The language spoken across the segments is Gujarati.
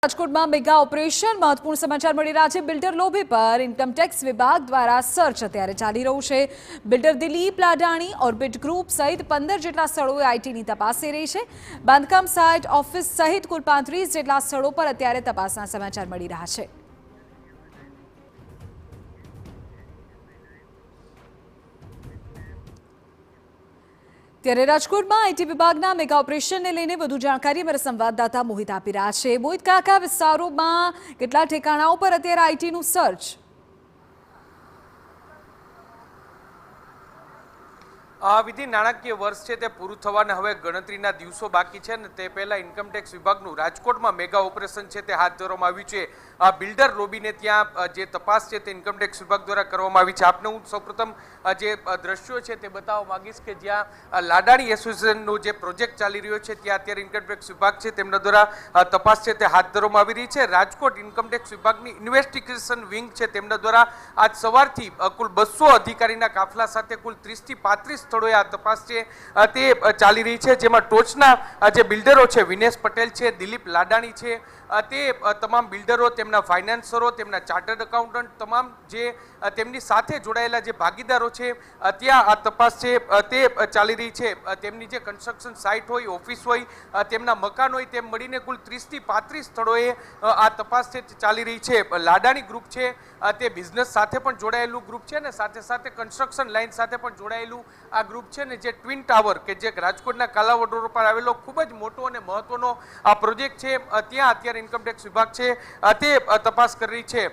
રાજકોટમાં મેગા ઓપરેશન મહત્વપૂર્ણ સમાચાર મળી રહ્યા છે। બિલ્ડર લોભી પર ઇન્કમટેક્સ વિભાગ દ્વારા સર્ચ અત્યારે ચાલી રહ્યું છે। Builder Dilip Ladani orbit group સહિત 15 જેટલા સ્થળોએ આઈટીની તપાસ થઈ રહી છે। બાંધકામ સાઇટ ઓફિસ સહિત કુલ 35 જેટલા સ્થળો પર અત્યારે તપાસના સમાચાર મળી રહ્યા છે। ત્યારે રાજકોટમાં આઈટી વિભાગના મેગા ઓપરેશનને લઈને વધુ જાણકારી અમારા સંવાદદાતા મોહિત આપી રહ્યા છે। મોહિત, કયા વિસ્તારોમાં કેટલા ઠેકાણાઓ પર અત્યારે આઈટીનું સર્ચ? વિધિ નાણાકીય વર્ષ છે તે પૂરું થવાના હવે ગણતરીના દિવસો બાકી છે ને તે પહેલા ઇન્કમટેક્સ વિભાગનું રાજકોટમાં મેગા ઓપરેશન છે તે હાથ ધરવામાં આવ્યું છે। આ બિલ્ડર લોબીને ત્યાં જે તપાસ છે તે ઇન્કમટેક્સ વિભાગ દ્વારા કરવામાં આવી છે। આપને હું સૌપ્રથમ જે દ્રશ્યો છે તે બતાવવા માંગીશ કે જ્યાં લાડાણી એસોસિએશનનો જે પ્રોજેક્ટ ચાલી રહ્યો છે ત્યાં અત્યારે ઇન્કમટેક્સ વિભાગ છે તેમના દ્વારા તપાસ છે તે હાથ ધરવામાં આવી રહી છે। રાજકોટ ઇન્કમટેક્સ વિભાગની ઇન્વેસ્ટિગેશન વિંગ છે તેમના દ્વારા આજ સવારથી કુલ 200 અધિકારીના કાફલા સાથે કુલ 30 થી 35 સ્થળોએ આ તપાસ છે તે ચાલી રહી છે। જેમાં ટોચના જે બિલ્ડરો છે વિનેશ પટેલ છે, દિલીપ લાડાણી છે, તે તમામ બિલ્ડરો, તેમના ફાઇનાન્સરો, તેમના ચાર્ટર્ડ એકાઉન્ટન્ટ, તમામ જે તેમની સાથે જોડાયેલા જે ભાગીદારો છે ત્યાં આ તપાસ છે તે ચાલી રહી છે। તેમની જે કન્સ્ટ્રક્શન સાઇટ હોય, ઓફિસ હોય, તેમના મકાન હોય, તેમ મળીને કુલ 30 થી 35 સ્થળોએ આ તપાસ છે ચાલી રહી છે। લાડાણી ગ્રુપ છે તે બિઝનેસ સાથે પણ જોડાયેલું ગ્રુપ છે ને સાથે સાથે કન્સ્ટ્રક્શન લાઇન સાથે પણ જોડાયેલું આ ગ્રુપ છે ને જે ટ્વિન ટાવર કે જે રાજકોટના કાલાવડ રોડ પર આવેલો ખૂબ જ મોટો અને મહત્વનો આ પ્રોજેક્ટ છે ત્યાં અત્યારે ઇન્કમટેક્સ વિભાગ છે તે તપાસ કરી રહી છે।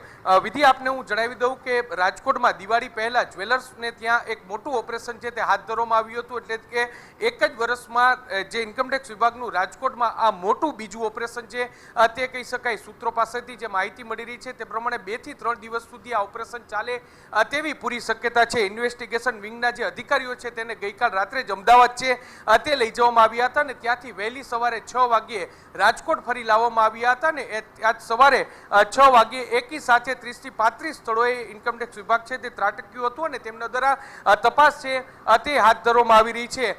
વિધિ, આપને હું જણાવી દઉં કે રાજકોટમાં દિવાળી પહેલા જ્વેલર્સને ત્યાં એક મોટું ઓપરેશન છે તે હાથ ધરવામાં આવ્યું હતું, એટલે કે એક જ વર્ષમાં જે ઇન્કમટેક્સ વિભાગનું રાજકોટમાં આ મોટું બીજું ઓપરેશન છે તે કહી શકાય। સૂત્રો પાસેથી જે માહિતી મળી રહી છે તે પ્રમાણે 2 થી 3 દિવસ સુધી આ ઓપરેશન ચાલે તેવી પૂરી શક્યતા છે। ઇન્વેસ્ટિગેશન વિંગના જે અધિકારીઓ છે તેને ગઈકાલ રાત્રે જ અમદાવાદ છે તે લઈ જવામાં આવ્યા હતા ને ત્યાંથી વહેલી સવારે 6 વાગ્યે રાજકોટ ફરી લાવવામાં આવ્યા હતા ને આજ સવારે 6 વાગ્યે એકી સાથે 30 થી 35 સ્થળોએ ઇન્કમટેક્સ વિભાગ છે તે ત્રાટક્યું હતું અને તેમના દ્વારા તપાસ છે તે હાથ ધરવામાં આવી રહી છે।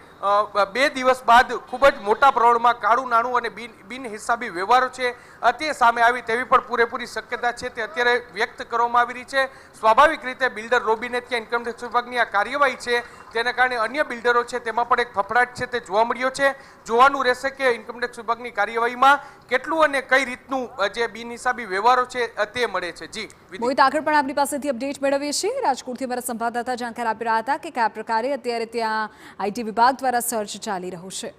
2 દિવસ બાદ ખૂબ જ મોટા પ્રમાણમાં કાળું નાણું અને બિનહિસાબી વ્યવહારો છે તે સામે આવી તેવી પણ પૂરેપૂરી શક્યતા છે તે અત્યારે વ્યક્ત કરવામાં આવી રહી છે। સ્વાભાવિક રીતે બિલ્ડર લોબીને ત્યાં ઇન્કમટેક્સ વિભાગની આ કાર્યવાહી છે તેના કારણે અન્ય બિલ્ડરો છે તેમાં પણ એક ફફડાટ છે તે જોવા મળ્યો છે। જોવાનું રહેશે કે ઇન્કમટેક્સ વિભાગની કાર્યવાહીમાં કેટલું અને કઈ રીતનું જે બિનહિસાબી વ્યવહારો છે તે મળે છે। જી મોહિત, આગળ પણ આપની પાસેથી અપડેટ મેળવીએ છીએ। રાજકોટથી અમારા સંવાદદાતા જાણકારી આપી રહ્યા હતા કે કયા પ્રકારે અત્યારે ત્યાં આઈટી વિભાગ દ્વારા સર્ચ ચાલી રહ્યું છે।